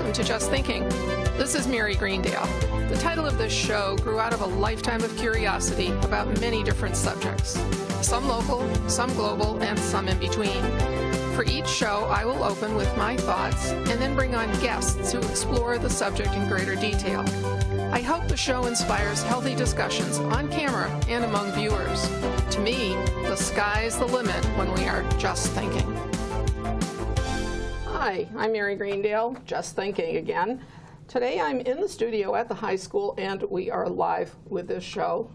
welcome to Just Thinking. This is Mary Greendale. The title of this show grew out of a lifetime of curiosity about many different subjects, some local, some global, and some in between. For each show, I will open with my thoughts and then bring on guests who explore the subject in greater detail. I hope the show inspires healthy discussions on camera and among viewers. To me, the sky's the limit when we are just thinking. Hi, I'm Mary Greendale, Just Thinking again. Today I'm in the studio at the high school and we are live with this show.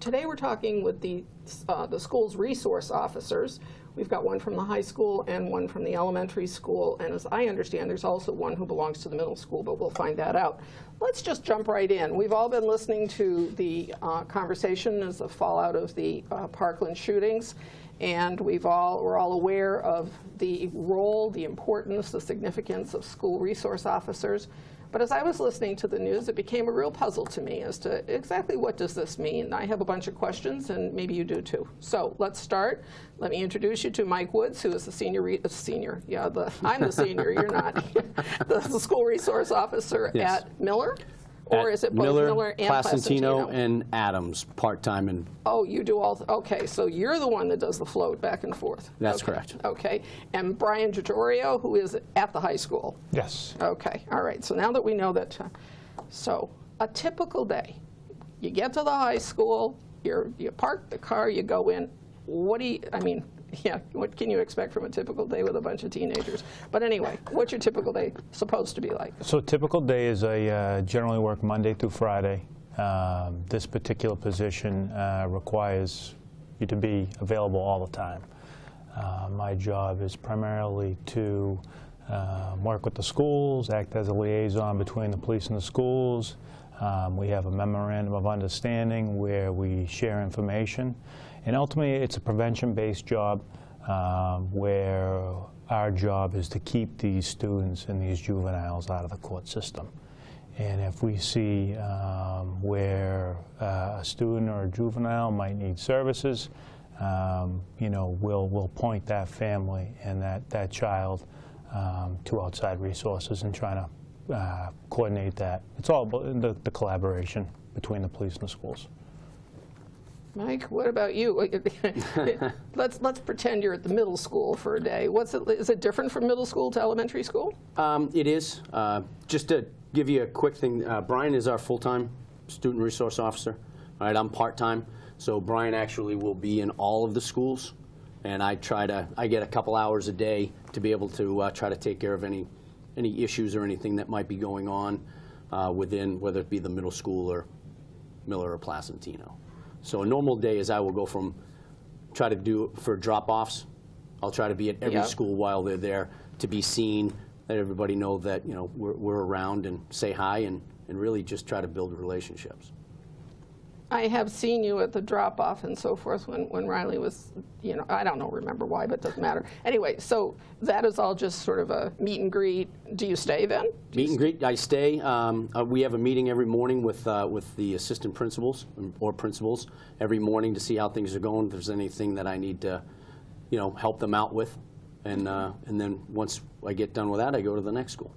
Today we're talking with the school's resource officers. We've got one from the high school and one from the elementary school, and as I understand, there's also one who belongs to the middle school, but we'll find that out. Let's just jump right in. We've all been listening to the conversation as a fallout of the Parkland shootings, and we're all aware of the role, the importance, the significance of school resource officers. But as I was listening to the news, it became a real puzzle to me as to exactly what does this mean. I have a bunch of questions, and maybe you do too. So let's start. Let me introduce you to Mike Woods, who is the I'm the senior, you're not. the school resource officer at Miller. Or is it both Miller and Placentino and Adams, part-time? And oh, you do all, okay, so you're the one that does the float back and forth. That's okay. Correct. Okay, and Bryan DiGiorgio, who is at the high school? Yes. Okay, all right, so now that we know that, so a typical day, you get to the high school, you park the car, you go in, what can you expect from a typical day with a bunch of teenagers? But anyway, what's your typical day supposed to be like? So a typical day is I generally work Monday through Friday. This particular position requires you to be available all the time. My job is primarily to work with the schools, act as a liaison between the police and the schools. We have a memorandum of understanding where we share information. And ultimately, it's a prevention-based job where our job is to keep these students and these juveniles out of the court system. And if we see where a student or a juvenile might need services, we'll point that family and that child to outside resources and try to coordinate that. It's all about the collaboration between the police and the schools. Mike, what about you? Let's pretend you're at the middle school for a day. Is it different from middle school to elementary school? It is. Just to give you a quick thing, Bryan is our full-time student resource officer. All right, I'm part-time, so Bryan actually will be in all of the schools, and I get a couple hours a day to be able to try to take care of any issues or anything that might be going on within, whether it be the middle school or Miller or Placentino. So a normal day is I will go from try to do for drop-offs. I'll try to be at every school while they're there to be seen, let everybody know that we're around and say hi and really just try to build relationships. I have seen you at the drop-off and so forth when Riley was, I don't remember why, but it doesn't matter. Anyway, so that is all just sort of a meet and greet. Do you stay then? Meet and greet, I stay. We have a meeting every morning with the assistant principals or principals every morning to see how things are going, if there's anything that I need to, help them out with. And then once I get done with that, I go to the next school.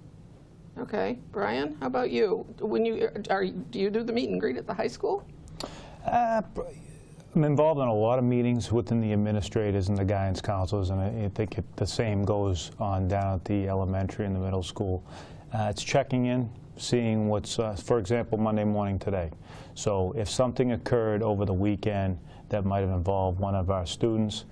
Okay. Bryan, how about you? Do you do the meet and greet at the high school? I'm involved in a lot of meetings within the administrators and the guidance counselors, and I think the same goes on down at the elementary and the middle school. It's checking in, seeing what's, for example, Monday morning today. So if something occurred over the weekend that might have involved one of our students,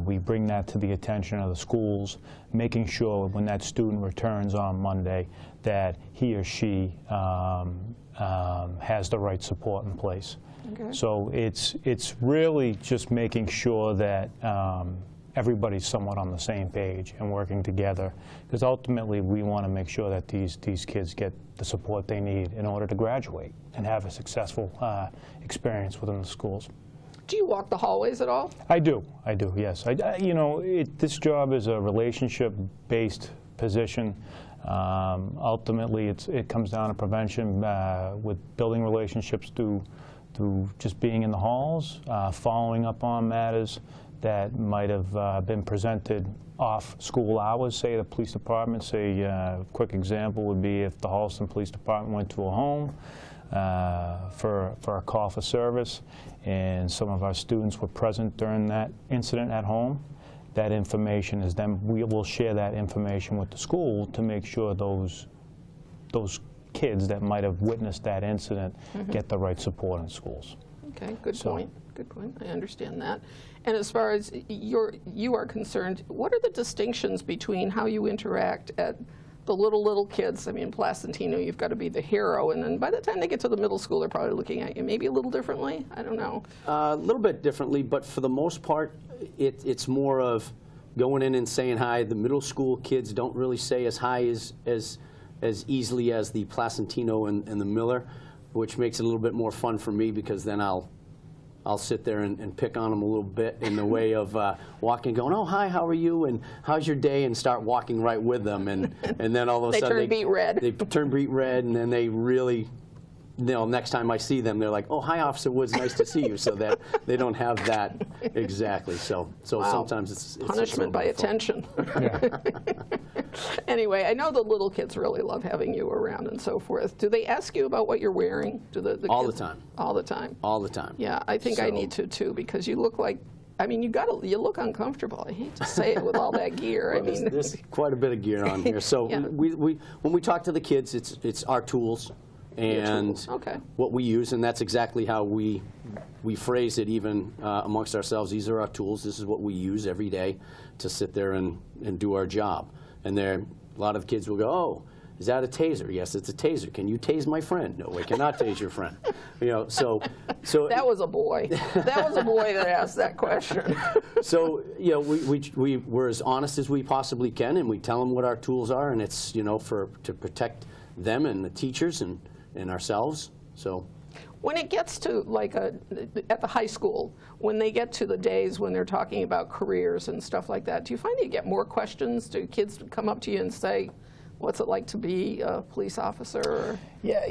we bring that to the attention of the schools, making sure when that student returns on Monday that he or she has the right support in place. Okay. So it's really just making sure that everybody's somewhat on the same page and working together, because ultimately we want to make sure that these kids get the support they need in order to graduate and have a successful experience within the schools. Do you walk the hallways at all? I do, yes. This job is a relationship-based position. Ultimately, it comes down to prevention with building relationships through just being in the halls, following up on matters that might have been presented off school hours, say the police department. Say a quick example would be if the Holliston Police Department went to a home for a call for service, and some of our students were present during that incident at home. That information is then, we will share that information with the school to make sure those kids that might have witnessed that incident get the right support in schools. Okay, good point. Good point. I understand that. And as far as you are concerned, what are the distinctions between how you interact at the little kids? I mean, Placentino, you've got to be the hero, and then by the time they get to the middle school, they're probably looking at you maybe a little differently. I don't know. A little bit differently, but for the most part, it's more of going in and saying hi. The middle school kids don't really say as hi as easily as the Placentino and the Miller, which makes it a little bit more fun for me, because then I'll sit there and pick on them a little bit in the way of walking, going, oh, hi, how are you, and how's your day, and start walking right with them, and then all of a sudden turn beet red. They turn beet red, and then they really, next time I see them, they're like, oh, hi, Officer Woods, nice to see you, so that they don't have that exactly. So Wow. Sometimes it's punishment by attention. Yeah. Anyway, I know the little kids really love having you around and so forth. Do they ask you about what you're wearing? Do the All kids? the time. All the time. All the time. Yeah, I think I So- need to too, because you look like, I mean, you look uncomfortable. I hate to say it with all that gear. I Well, mean, there's quite a bit of gear on here. So Yeah. when we talk to the kids, it's our tools and tools, okay. what we use, and that's exactly how we phrase it even amongst ourselves. These are our tools. This is what we use every day to sit there and do our job. And a lot of kids will go, oh, is that a taser? Yes, it's a taser. Can you tase my friend? No, I cannot tase your friend. So that was a boy. That was a boy that asked that question. So, we're as honest as we possibly can, and we tell them what our tools are, and it's, to protect them and the teachers and ourselves. So, When it gets to like at the high school, when they get to the days when they're talking about careers and stuff like that, do you find you get more questions? Do kids come up to you and say, what's it like to be a police officer? Or? Yeah,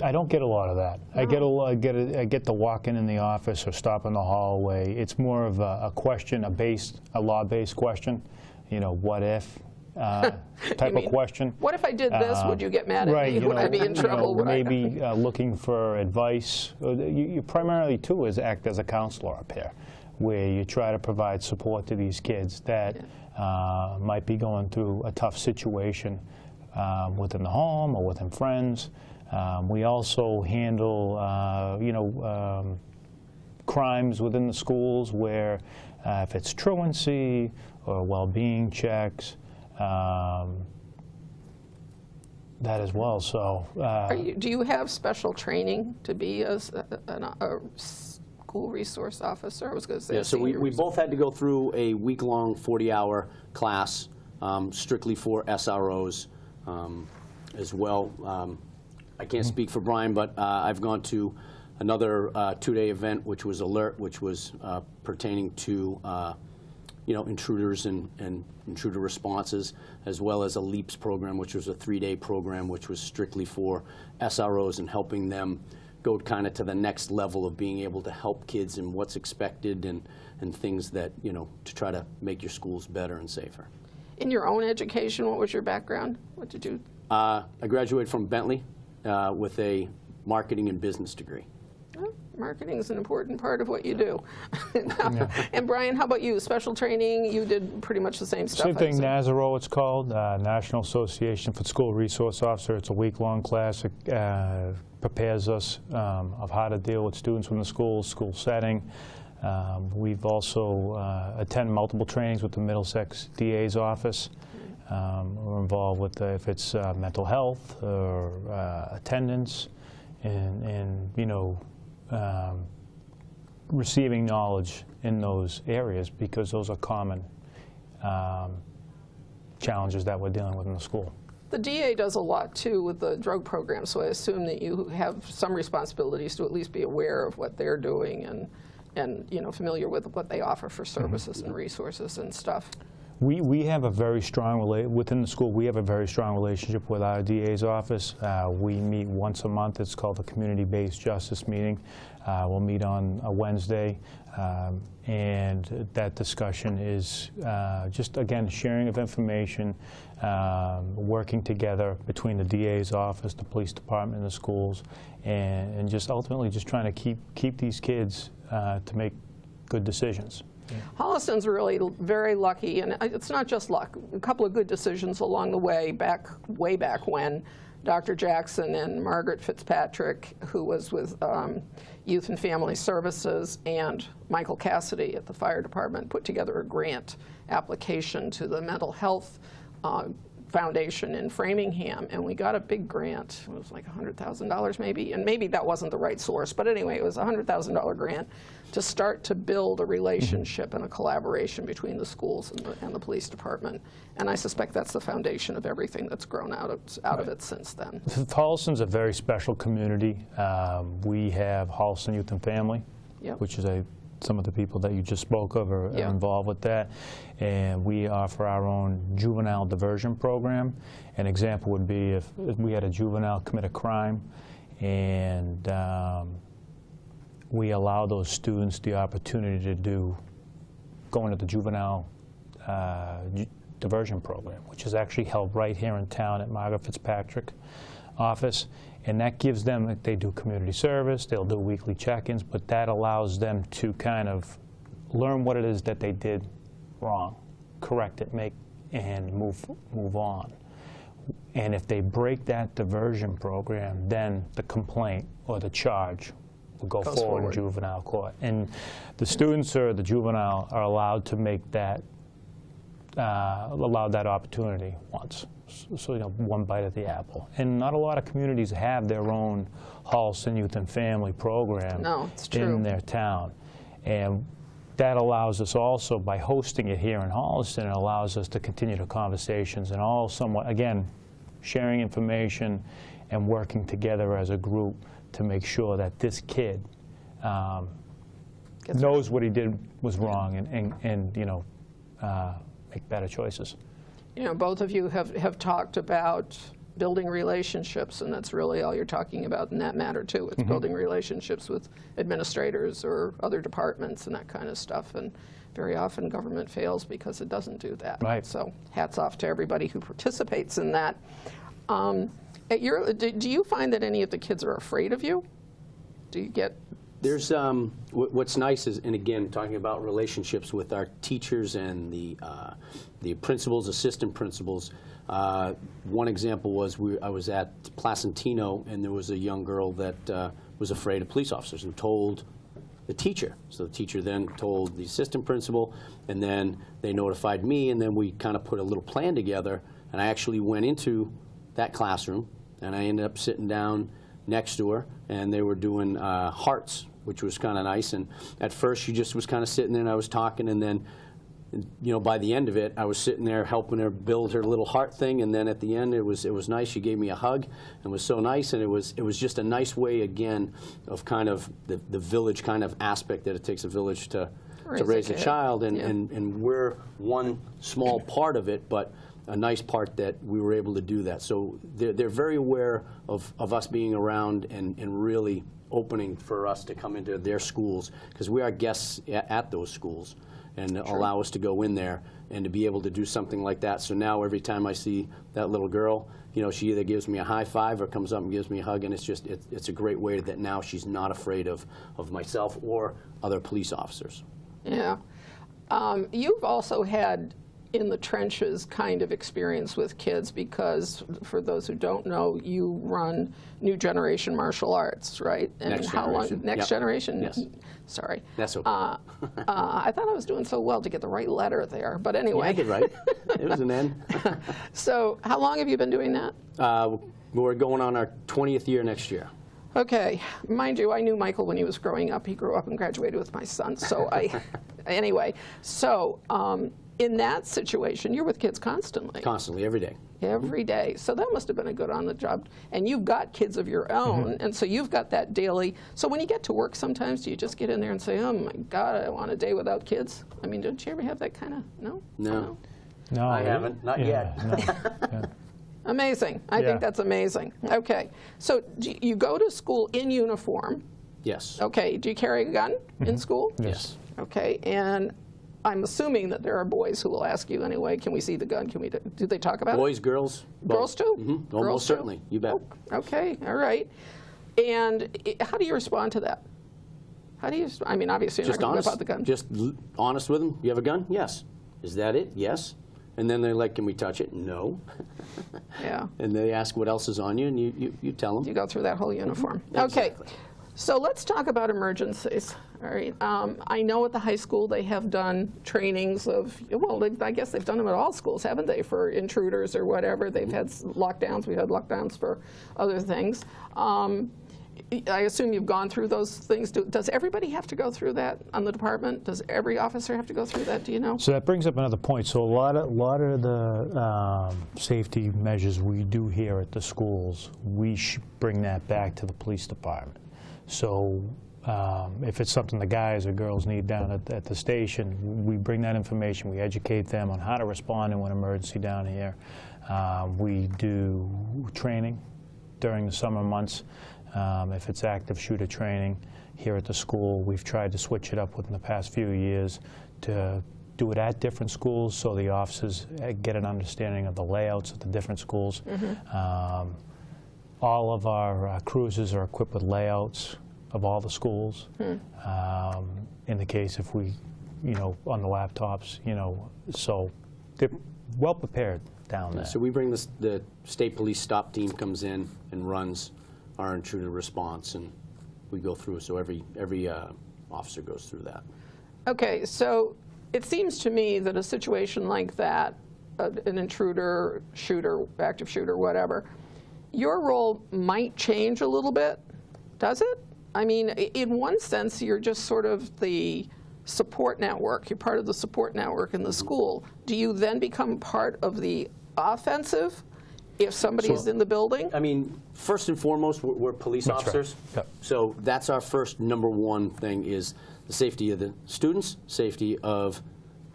I don't get a lot of that. I get the walk in the office or stop in the hallway. It's more of a question, a law-based question. What if type of question. What if I did this? Would you get mad at me? Would I be in trouble? Maybe looking for advice. You primarily too is act as a counselor up here, where you try to provide support to these kids that might be going through a tough situation within the home or within friends. We also handle, crimes within the schools where if it's truancy or well-being checks, that as well. So, do you have special training to be a school resource officer? I was going to say. Yeah, so we both had to go through a week-long 40-hour class strictly for SROs as well. I can't speak for Bryan, but I've gone to another 2-day event, which was ALERT, which was pertaining to intruders and intruder responses, as well as a LEAPS program, which was a 3-day program, which was strictly for SROs and helping them go kind of to the next level of being able to help kids and what's expected and things that, to try to make your schools better and safer. In your own education, what was your background? What did you? I graduated from Bentley with a marketing and business degree. Marketing is an important part of what you do. And Bryan, how about you? Special training, you did pretty much the same stuff. Same thing, NASARO it's called, National Association for School Resource Officer. It's a week-long class. It prepares us of how to deal with students from the school setting. We've also attended multiple trainings with the Middlesex DA's office. We're involved with if it's mental health or attendance and receiving knowledge in those areas, because those are common challenges that we're dealing with in the school. The DA does a lot too with the drug program, so I assume that you have some responsibilities to at least be aware of what they're doing and familiar with what they offer for services and resources and stuff. We have a very strong within the school. We have a very strong relationship with our DA's office. We meet once a month. It's called the Community-Based Justice Meeting. We'll meet on a Wednesday, and that discussion is just, again, sharing of information, working together between the DA's office, the police department, and the schools, and just ultimately just trying to keep these kids to make good decisions. Holliston's really very lucky, and it's not just luck. A couple of good decisions along the way, way back when Dr. Jackson and Margaret Fitzpatrick, who was with Youth and Family Services, and Michael Cassidy at the fire department put together a grant application to the Mental Health Foundation in Framingham, and we got a big grant. It was like $100,000 maybe, and maybe that wasn't the right source, but anyway, it was a $100,000 grant to start to build a relationship and a collaboration between the schools and the police department. And I suspect that's the foundation of everything that's grown out of it since then. Holliston's a very special community. We have Holliston Youth and Family, Yep. which is some of the people that you just spoke of are involved with that. And we offer our own juvenile diversion program. An example would be if we had a juvenile commit a crime, and we allow those students the opportunity to go into the juvenile diversion program, which is actually held right here in town at Margaret Fitzpatrick office. And that gives them, they do community service, they'll do weekly check-ins, but that allows them to kind of learn what it is that they did wrong, correct it, and move on. And if they break that diversion program, then the complaint or the charge will go forward in juvenile court. And the students or the juvenile are allowed to make that, allowed that opportunity once. So, one bite at the apple. And not a lot of communities have their own Holliston Youth and Family program in their town. And that allows us also, by hosting it here in Holliston, it allows us to continue the conversations and all somewhat, again, sharing information and working together as a group to make sure that this kid knows what he did was wrong and make better choices. Both of you have talked about building relationships, and that's really all you're talking about in that matter, too. It's building relationships with administrators or other departments and that kind of stuff. And very often government fails because it doesn't do that. Right. So hats off to everybody who participates in that. Do you find that any of the kids are afraid of you? Do you get... There's what's nice is, and again, talking about relationships with our teachers and the principals, assistant principals. One example was I was at Placentino, and there was a young girl that was afraid of police officers and told the teacher. So the teacher then told the assistant principal, and then they notified me, and then we kind of put a little plan together. And I actually went into that classroom, and I ended up sitting down next to her, and they were doing hearts, which was kind of nice. And at first, she just was kind of sitting there, and I was talking, and then, by the end of it, I was sitting there helping her build her little heart thing. And then at the end, it was nice. She gave me a hug, and was so nice. And it was just a nice way, again, of kind of the village kind of aspect that it takes a village to raise a child, and we're one small part of it, but a nice part that we were able to do that. So they're very aware of us being around and really opening for us to come into their schools, because we are guests at those schools, and allow us to go in there and to be able to do something like that. So now every time I see that little girl, she either gives me a high five or comes up and gives me a hug, and it's a great way that now she's not afraid of myself or other police officers. Yeah. You've also had in the trenches kind of experience with kids, because for those who don't know, you run New Generation Martial Arts, right? And Next Generation. Next Generation? Yes. Sorry. That's okay. I thought I was doing so well to get the right letter there, but anyway. Yeah, I did right. It was an N. So how long have you been doing that? We're going on our 20th year next year. Okay. Mind you, I knew Michael when he was growing up. He grew up and graduated with my son. So anyway, so in that situation, you're with kids constantly. Constantly, every day. Every day. So that must have been a good on-the-job. And you've got kids of your own, and so you've got that daily. So when you get to work sometimes, do you just get in there and say, oh, my God, I want a day without kids? I mean, don't you ever have that kind of, no? No. No, I haven't, not yet. No, yeah. Amazing. I Yeah. think that's amazing. Okay. So you go to school in uniform. Yes. Okay. Do you carry a gun in school? Yes. Okay. And I'm assuming that there are boys who will ask you anyway, can we see the gun? Can we do they talk about Boys, girls, it? Girls too? Mm-hmm. Girls Almost too? certainly. You bet. Oh, okay. All right. And how do you respond to that? How do you, I mean, obviously you're Just not going to honest. whip out the gun. Just honest with them. You have a gun? Yes. Is that it? Yes. And then they're like, can we touch it? No. Yeah. And they ask what else is on you, and you tell them. You go through that whole uniform. Exactly. Okay. So let's talk about emergencies. All right. I know at the high school they have done trainings of, well, I guess they've done them at all schools, haven't they, for intruders or whatever. They've had lockdowns. We've had lockdowns for other things. I assume you've gone through those things. Does everybody have to go through that on the department? Does every officer have to go through that? Do you know? So that brings up another point. So a lot of the safety measures we do here at the schools, we bring that back to the police department. So if it's something the guys or girls need down at the station, we bring that information. We educate them on how to respond to an emergency down here. We do training during the summer months. If it's active shooter training here at the school, we've tried to switch it up within the past few years to do it at different schools so the officers get an understanding of the layouts of the different schools. All of our cruisers are equipped with layouts of all the schools. In the case if we, on the laptops, so they're well prepared down there. So we bring the state police stop team comes in and runs our intruder response, and we go through. So every officer goes through that. Okay, so it seems to me that a situation like that, an intruder, shooter, active shooter, whatever, your role might change a little bit, does it? I mean, in one sense, you're just sort of the support network. You're part of the support network in the school. Do you then become part of the offensive if somebody is in the building? I mean, first and foremost, we're police That's right. officers. Yep. So that's our first #1 thing is the safety of the students, safety of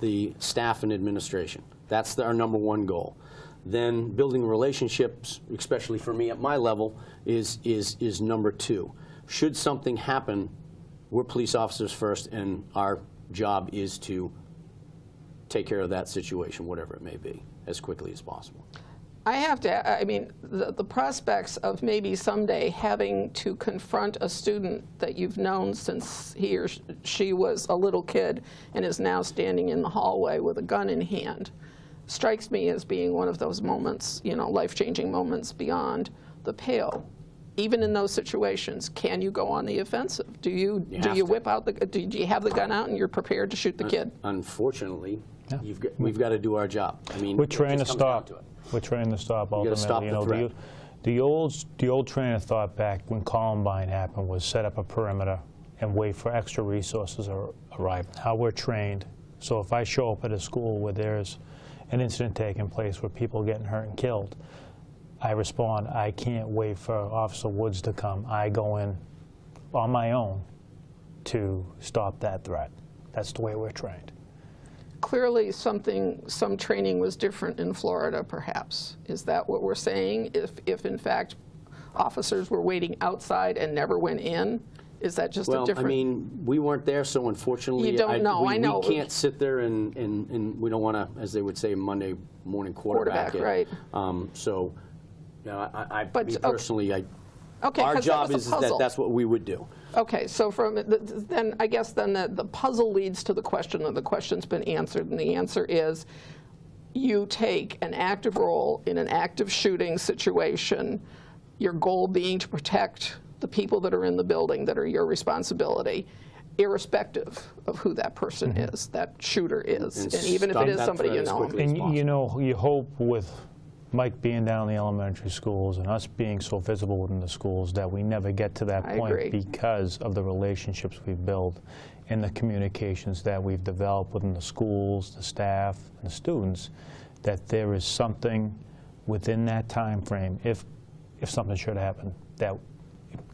the staff and administration. That's our #1 goal. Then building relationships, especially for me at my level, is #2. Should something happen, we're police officers first, and our job is to take care of that situation, whatever it may be, as quickly as possible. I have to, I mean, the prospects of maybe someday having to confront a student that you've known since he or she was a little kid and is now standing in the hallway with a gun in hand strikes me as being one of those moments, life-changing moments beyond the pale. Even in those situations, can you go on the offensive? Do you whip out do you have the gun out and you're prepared to shoot the kid? Unfortunately, Yeah. we've got to do our job. I mean, We're it trained to just comes down stop. to it. We're trained to stop gotta ultimately. stop the threat. The old train of thought back when Columbine happened was set up a perimeter and wait for extra resources to arrive. How we're trained. So if I show up at a school where there's an incident taking place where people are getting hurt and killed, I respond. I can't wait for Officer Woods to come. I go in on my own to stop that threat. That's the way we're trained. Clearly some training was different in Florida, perhaps. Is that what we're saying? If in fact officers were waiting outside and never went in, is that just a different? Well, I mean, we weren't there, so unfortunately, You don't know. I know. We can't sit there and we don't want to, as they would say, Monday morning quarterback it. Right. So, But, me personally, Okay, our 'cause that job was a is that puzzle. that's what we would do. Okay, so then I guess then the puzzle leads to the question, and the question's been answered, and the answer is you take an active role in an active shooting situation, your goal being to protect the people that are in the building that are your responsibility, irrespective of who that person is, that shooter is, and even if it stop is that somebody threat you as know. quickly as And you hope with Mike being down in the elementary schools and us being so visible within the schools that we never get to that I point agree. because of the relationships we've built and the communications that we've developed within the schools, the staff, and the students, that there is something within that time frame, if something should happen, that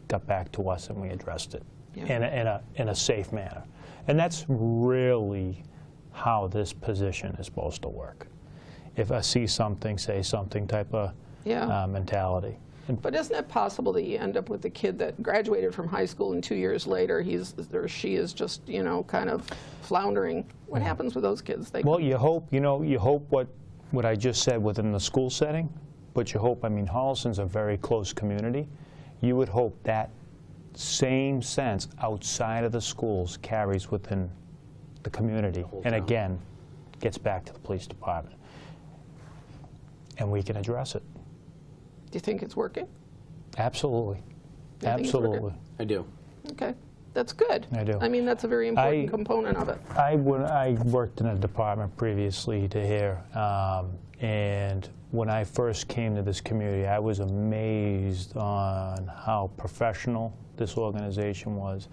got back to us and we addressed it in a safe manner. And that's really how this position is supposed to work. if I see something, say something type of Yeah. mentality. But isn't it possible that you end up with a kid that graduated from high school and 2 years later he's or she is just, you know, kind of floundering? What happens with those kids? Well, you hope, you know, you hope what I just said within the school setting, but you hope, I mean, Holliston's a very close community. You would hope that same sense outside of the schools carries within the community. And again, gets back to the police department. And we can address it. Do you think it's working? Absolutely. You think it's working? Absolutely. I do. Okay. That's good. I do. I mean, that's a very important component of it. I worked in a department previously to here, and when I first came to this community, I was amazed on how professional this organization was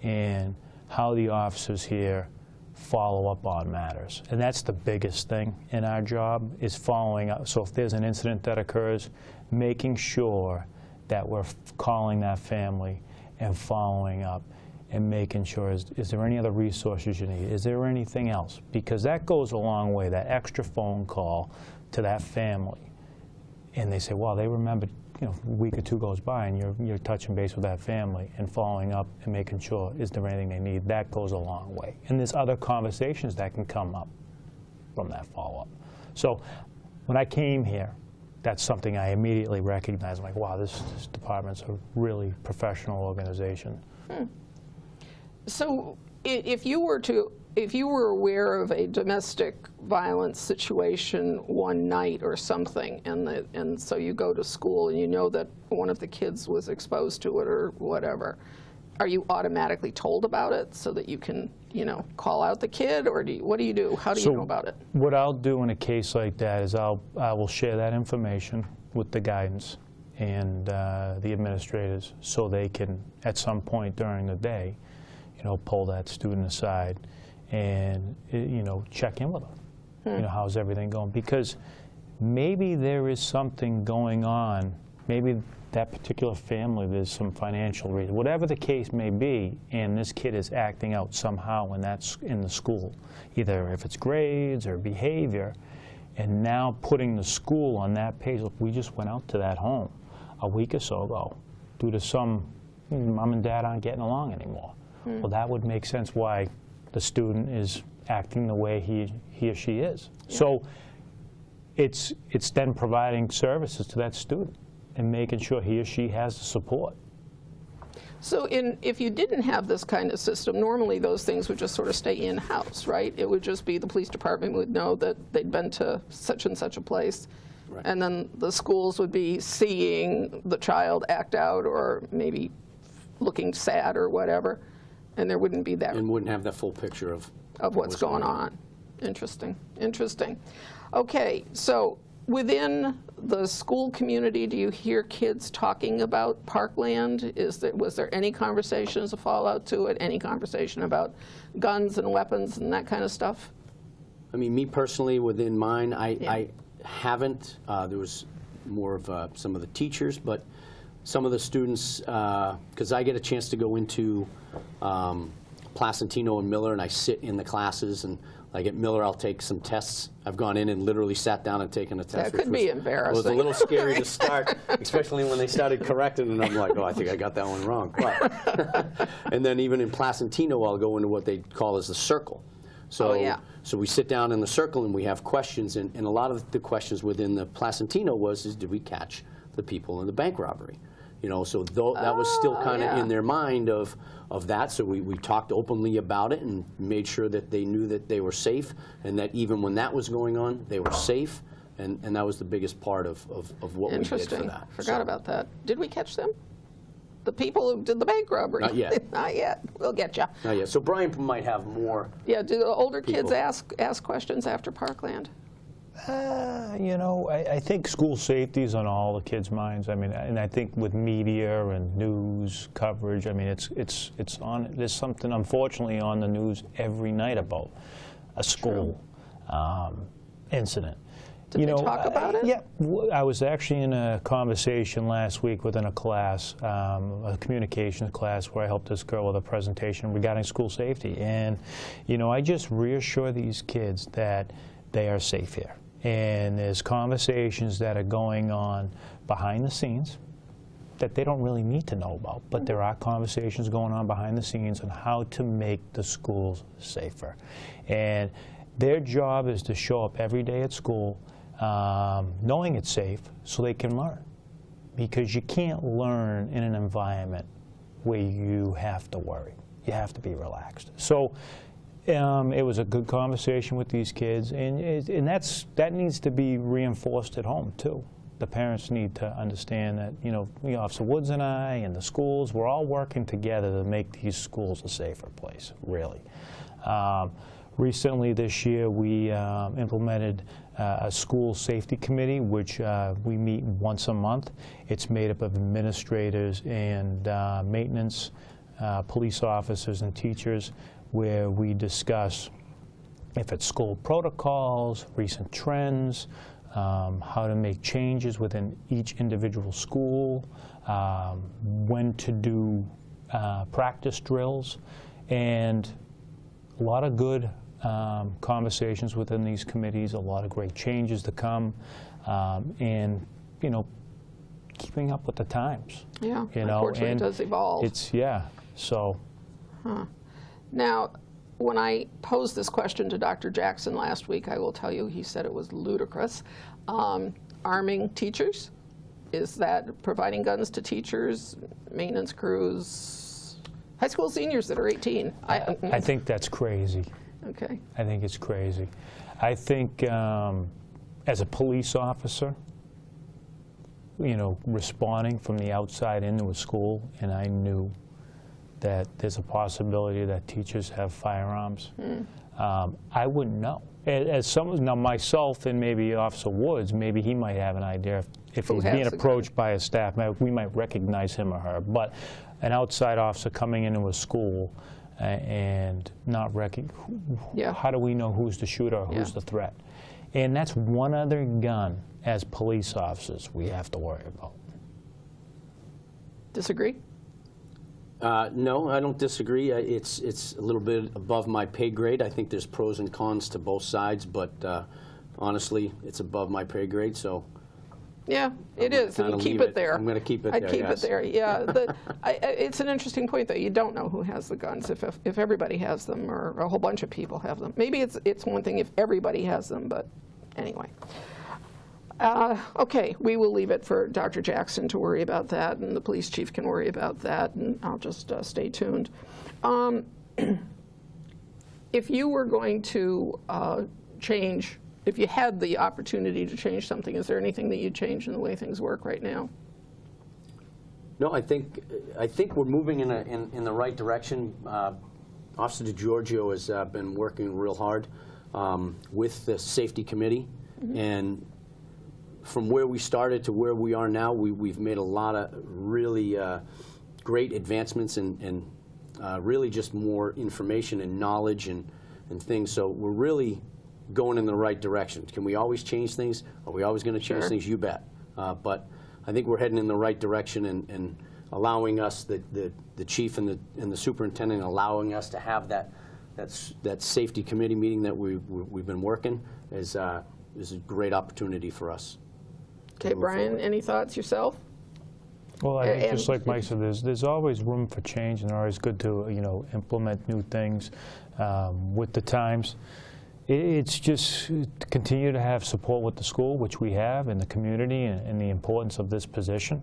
and how the officers here follow up on matters. And that's the biggest thing in our job, is following up. So if there's an incident that occurs, making sure that we're calling that family and following up and making sure, is there any other resources you need? Is there anything else? Because that goes a long way, that extra phone call to that family. And they say, well, they remembered, you know, a week or two goes by and you're touching base with that family and following up and making sure, is there anything they need? That goes a long way. And there's other conversations that can come up from that follow-up. So when I came here, that's something I immediately recognized. I'm like, wow, this department's a really professional organization. So if you were aware of a domestic violence situation one night or something, and so you go to school and you know that one of the kids was exposed to it or whatever, are you automatically told about it so that you can, you know, call out the kid, or what do you do? How do you know about it? What I'll do in a case like that is I will share that information with the guidance and the administrators, so they can, at some point during the day, you know, pull that student aside and, you know, check in with them. You know, how's everything going? Because maybe there is something going on. Maybe that particular family, there's some financial reason, whatever the case may be, and this kid is acting out somehow in the school, either if it's grades or behavior, and now putting the school on that page. Look, we just went out to that home a week or so ago due to some, mom and dad aren't getting along anymore. Well, that would make sense why the student is acting the way he or she is. Yeah. So it's then providing services to that student and making sure he or she has the support. So if you didn't have this kind of system, normally those things would just sort of stay in-house, right? It would just be the police department would know that they'd been to such and such a place. Right. And then the schools would be seeing the child act out or maybe looking sad or whatever, and there wouldn't be that. And wouldn't have that full picture of what's going on. Interesting, interesting. Okay, so within the school community, do you hear kids talking about Parkland? Was there any conversation as a fallout to it? Any conversation about guns and weapons and that kind of stuff? I mean, me personally, within mine, I haven't. There was more of some of the teachers, but some of the students, because I get a chance to go into Placentino and Miller, and I sit in the classes, and like at Miller, I'll take some tests. I've gone in and literally sat down and taken a test. That could be embarrassing. It was a little scary to start, especially when they started correcting, and I'm like, oh, I think I got that one wrong. But and then even in Placentino, I'll go into what they call as the circle. So, so we sit down in the circle and we have questions, and a lot of the questions within the Placentino is did we catch the people in the bank robbery? You know, so that was still kind of in their mind of that. So we talked openly about it and made sure that they knew that they were safe, and that even when that was going on, they were safe. And that was the biggest part of what we did for that. Forgot about that. Did we catch them? The people who did the bank robbery? Not yet. Not yet. We'll get you. Not yet. So Bryan might have more. Yeah, do the older kids ask questions after Parkland? You know, I think school safety is on all the kids' minds. I mean, and I think with media and news coverage, I mean, it's on. There's something, unfortunately, on the news every night about a school incident. Did they talk about it? Yeah, I was actually in a conversation last week within a class, a communications class, where I helped this girl with a presentation regarding school safety. And, you know, I just reassure these kids that they are safe here. And there's conversations that are going on behind the scenes that they don't really need to know about, but there are conversations going on behind the scenes on how to make the schools safer. And their job is to show up every day at school knowing it's safe so they can learn. Because you can't learn in an environment where you have to worry. You have to be relaxed. So it was a good conversation with these kids, and that needs to be reinforced at home too. The parents need to understand that, Officer Woods and I and the schools, we're all working together to make these schools a safer place, really. Recently this year, we implemented a school safety committee, which we meet once a month. It's made up of administrators and maintenance, police officers and teachers, where we discuss if it's school protocols, recent trends, how to make changes within each individual school, when to do practice drills, and a lot of good conversations within these committees, a lot of great changes to come, and keeping up with the times. Yeah, unfortunately it does evolve. So. Huh. Now, when I posed this question to Dr. Jackson last week, I will tell you he said it was ludicrous. Arming teachers, is that providing guns to teachers, maintenance crews, high school seniors that are 18? I think that's crazy. Okay. I think it's crazy. I think as a police officer, responding from the outside into a school, and I knew that there's a possibility that teachers have firearms. I wouldn't know. As someone, now myself and maybe Officer Woods, maybe he might have an idea if he's being approached by a staff member, we might recognize him or her. But an outside officer coming into a school and not how do we know who's the shooter or who's the threat? And that's one other gun as police officers we have to worry about. Disagree? No, I don't disagree. It's a little bit above my pay grade. I think there's pros and cons to both sides, but honestly, it's above my pay grade. So yeah, it is, and you keep it there. I'm going to keep it there. I'd keep it there. Yeah, it's an interesting point though. You don't know who has the guns if everybody has them or a whole bunch of people have them. Maybe it's one thing if everybody has them, but anyway. Okay, we will leave it for Dr. Jackson to worry about that, and the police chief can worry about that, and I'll just stay tuned. If you were going to change, if you had the opportunity to change something, is there anything that you'd change in the way things work right now? No, I think we're moving in the right direction. Officer DiGiorgio has been working real hard with the safety committee, and from where we started to where we are now, we've made a lot of really great advancements and really just more information and knowledge and things. So we're really going in the right direction. Can we always change things? Are we always going to change things? You bet. But I think we're heading in the right direction, and allowing us, the chief and the superintendent, allowing us to have that safety committee meeting that we've been working is a great opportunity for us. Okay, Bryan, any thoughts yourself? Well, I think just like Mike said, there's always room for change, and always good to implement new things with the times. It's just to continue to have support with the school, which we have, and the community, and the importance of this position.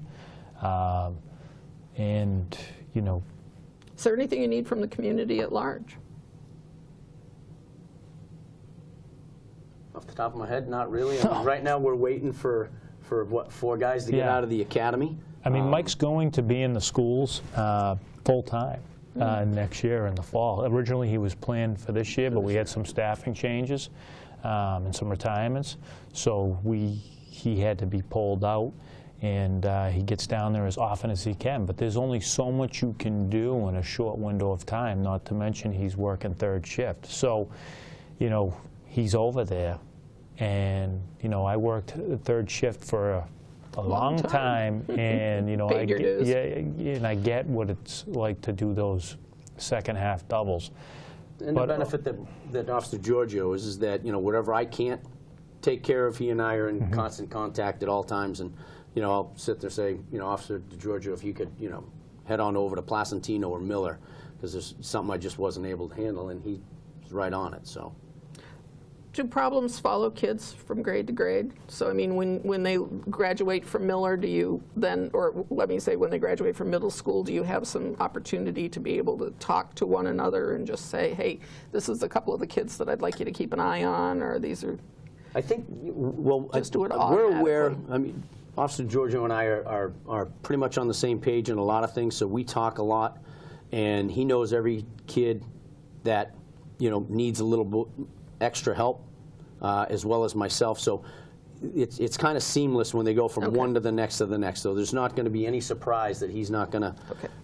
And is there anything you need from the community at large? Off the top of my head, not really. I mean, right now, we're waiting for what, 4 guys to get out of the academy. I mean, Mike's going to be in the schools full-time next year in the fall. Originally, he was planned for this year, but we had some staffing changes and some retirements. So he had to be pulled out, and he gets down there as often as he can. But there's only so much you can do in a short window of time, not to mention he's working 3rd shift. So, he's over there. And, I worked 3rd shift for a long time, and, I get what it's like to do those second half doubles. And the benefit that Officer Giorgio is that, whatever I can't take care of. He and I are in constant contact at all times, and you know, I'll sit there and say, you know, Officer DiGiorgio, if you could, you know, head on over to Placentino or Miller, because there's something I just wasn't able to handle, and he's right on it. So. Do problems follow kids from grade to grade? So, I mean, when they graduate from Miller, do you then, or let me say when they graduate from middle school, do you have some opportunity to be able to talk to one another and just say, hey, this is a couple of the kids that I'd like you to keep an eye on, or these are... I think, well, Just do it we're aware, automatically. I mean, Officer Giorgio and I are pretty much on the same page in a lot of things, so we talk a lot, and he knows every kid that, you know, needs a little bit extra help, as well as myself. So it's kind of seamless when they go from one to the next to the next. So there's not going to be any surprise that he's not going to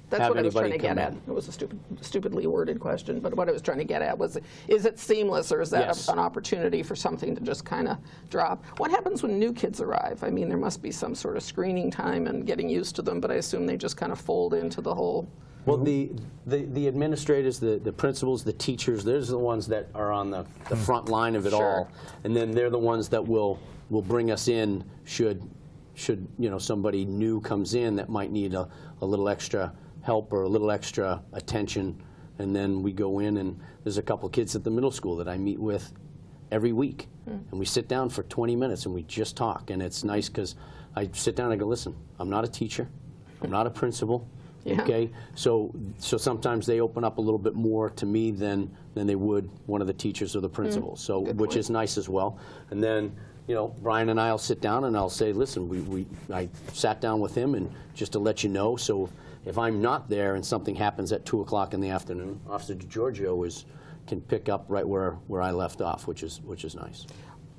That's have what I was trying anybody to come get at. in. It was a stupidly worded question, but what I was trying to get at was, is it seamless, or is that Yes. an opportunity for something to just kind of drop? What happens when new kids arrive? I mean, there must be some sort of screening time and getting used to them, but I assume they just kind of fold into the whole... Well, the administrators, the principals, the teachers, they're the ones that are on the front line of it all, and then they're the ones that will bring us in should you know, somebody new comes in that might need a little extra help or a little extra attention, and then we go in, and there's a couple kids at the middle school that I meet with every week, and we sit down for 20 minutes and we just talk, and it's nice because I sit down and I go, listen, I'm not a teacher, I'm not a principal. Yeah. Okay, so sometimes they open up a little bit more to me than they would one of the teachers or the principals. So which is nice as well. And then, you know, Bryan and I'll sit down and I'll say, listen, I sat down with him, and just to let you know. So if I'm not there and something happens at 2 o'clock in the afternoon, Officer DiGiorgio can pick up right where I left off, which is nice.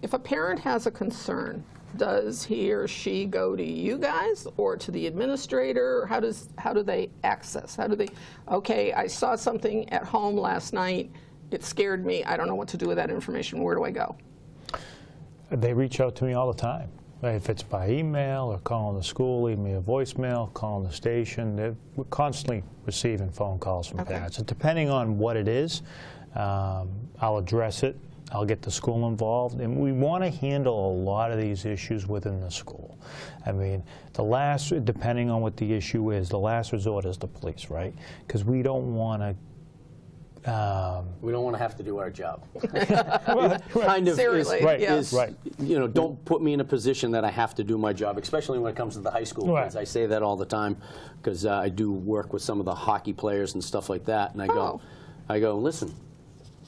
If a parent has a concern, does he or she go to you guys or to the administrator? How do they access? How do they, okay, I saw something at home last night, it scared me, I don't know what to do with that information, where do I go? They reach out to me all the time. If it's by email or calling the school, leave me a voicemail, calling the station. We're constantly receiving phone calls from parents. And depending on what it is, I'll address it. I'll get the school involved, and we want to handle a lot of these issues within the school. I mean, depending on what the issue is, the last resort is the police, right? Because we don't want to we don't want to have to do our job. Kind of seriously, you know, don't put me in a position that I have to do my job, especially when it comes to the high school kids. I say that all the time because I do work with some of the hockey players and stuff like that, and I go, listen,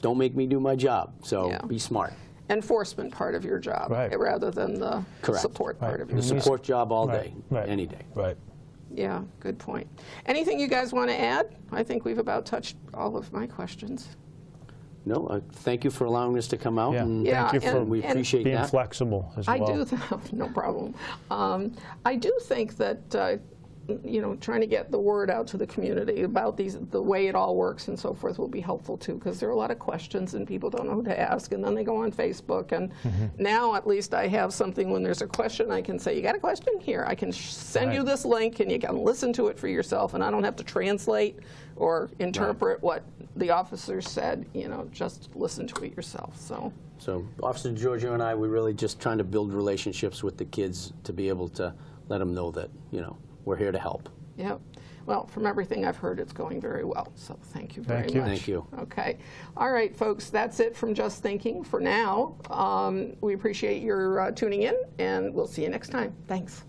don't make me do my job, so be smart. Enforcement part of your job, rather than the support part of your job. The support job all day, any day. Right. Yeah, good point. Anything you guys want to add? I think we've about touched all of my questions. No, thank you for allowing us to come out. And thank you for we appreciate being that. flexible as well. I do, no problem. I do think that you know, trying to get the word out to the community about the way it all works and so forth will be helpful too, because there are a lot of questions and people don't know who to ask, and then they go on Facebook, and now at least I have something when there's a question I can say, you got a question? Here, I can send you this link and you can listen to it for yourself, and I don't have to translate or interpret what the officer said, you know, just listen to it yourself. So Officer Giorgio and I, we're really just trying to build relationships with the kids to be able to let them know that, you know, we're here to help. Yeah. Well, from everything I've heard, it's going very well. So thank you very much. Thank you. Okay. All right, folks, that's it from Just Thinking for now. We appreciate your tuning in, and we'll see you next time. Thanks.